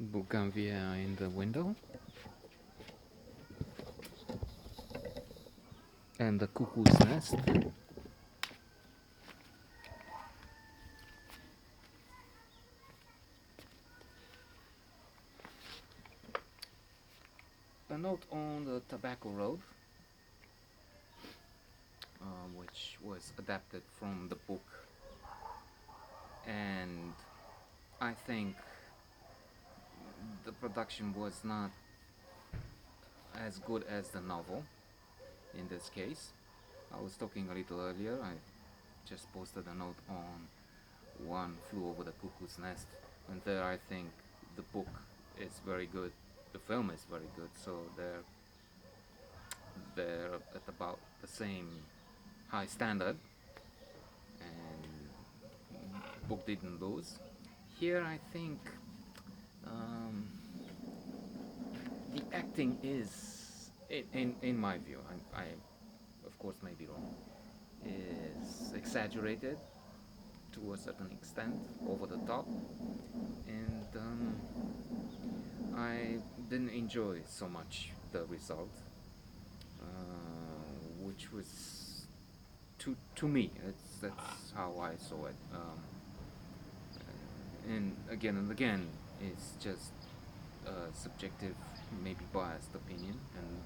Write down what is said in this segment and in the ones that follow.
Bougainvillea in the window, and the cuckoo's nest. A note on the Tobacco Road, which was adapted from the book, and I think the production was not as good as the novel in this case. I was talking a little earlier, I just posted a note on One Flew Over the Cuckoo's Nest, and there I think the book is very good, the film is very good, so they're at about the same high standard, and book didn't lose. Here I think um, the acting is, in my view, I of course may be wrong, is exaggerated to a certain extent, over the top, and I didn't enjoy so much the result, which was to me. That's how I saw it. And again, it's just a subjective, maybe biased opinion, and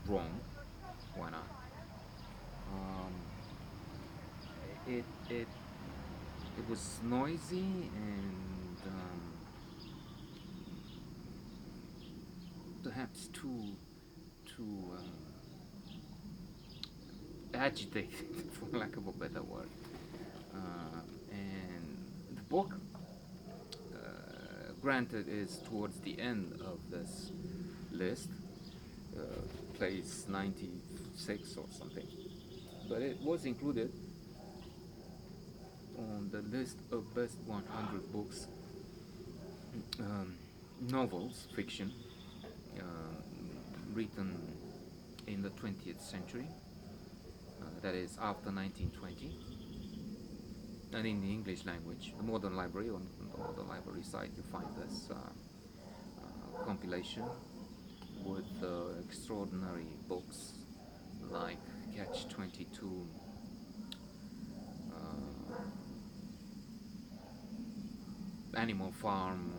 wrong. Why not? Um, it was noisy and perhaps too agitated, for lack of a better word. And the book, granted, is towards the end of this list, uh, place 96 or something, but it was included on the list of best 100 books, um, novels, fiction, um, written in the 20th century, that is after 1920, and in the English language. The Modern Library, on the Modern Library site, you find this compilation with extraordinary books like Catch 22, Animal Farm,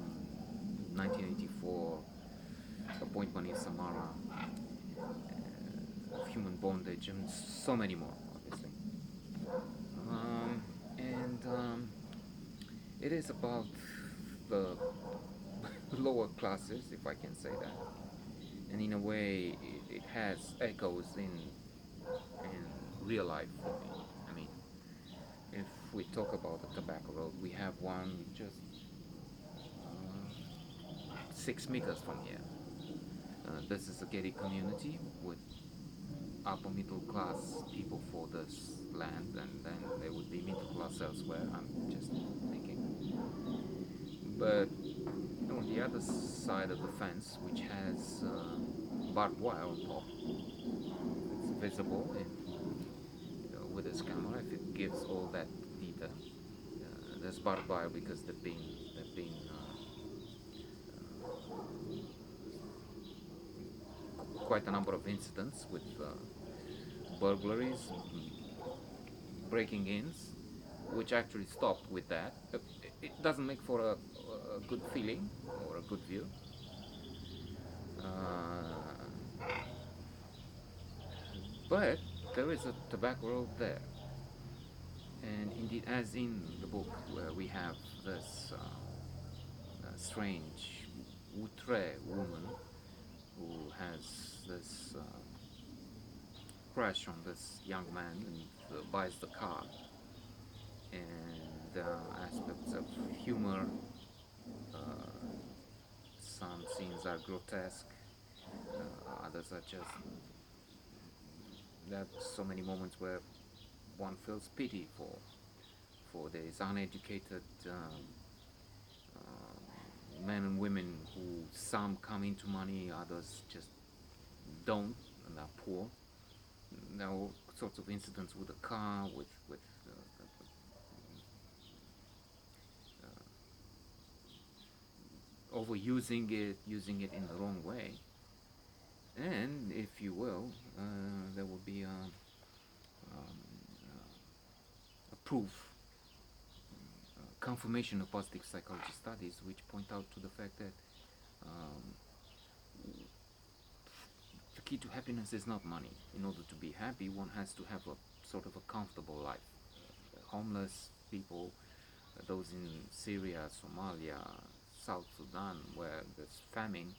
1984, Appointment in Samara, of Human Bondage, and so many more, obviously. And it is about the lower classes, if I can say that, and in a way, it has echoes in real life for me. I mean, if we talk about the Tobacco Road, we have one just 6 meters from here. This is a gated community with upper middle class people for this land, and then there would be middle class elsewhere. I'm just thinking. But on the other side of the fence, which has barbed wire on top, it's visible in, with this camera if it gives all that detail. There's barbed wire because they've been quite a number of incidents with burglaries, breaking-ins, which actually stopped with that. It doesn't make for a good feeling or a good view. But there is a tobacco road there, and indeed, as in the book, where we have this strange outre woman who has this crush on this young man and buys the car, and aspects of humor. Uh, some scenes are grotesque, others are just. There are so many moments where one feels pity for these uneducated men and women who some come into money, others just don't, and are poor. There are all sorts of incidents with the car, with overusing it, using it in the wrong way, and if you will, there will be a proof, confirmation of positive psychology studies, which point out to the fact that um, the key to happiness is not money. In order to be happy, one has to have a sort of a comfortable life. Homeless people, those in Syria, Somalia, South Sudan, where there's famine,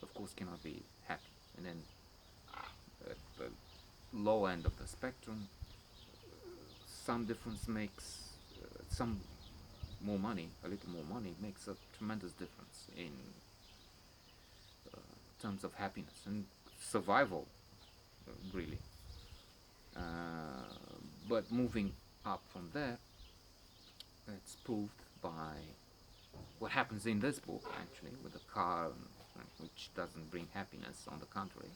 of course, cannot be happy. And then at the low end of the spectrum, some difference makes some more money, a little more money, makes a tremendous difference in terms of happiness and survival, really. But moving up from there, it's proved by what happens in this book, actually, with the car, which doesn't bring happiness, on the contrary.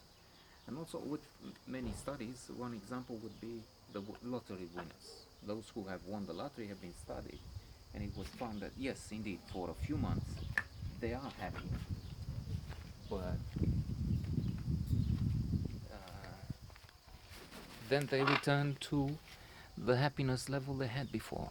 And also with many studies, one example would be the lottery winners. Those who have won the lottery have been studied, and it was found that yes, indeed, for a few months, they are happy, but then they return to the happiness level they had before.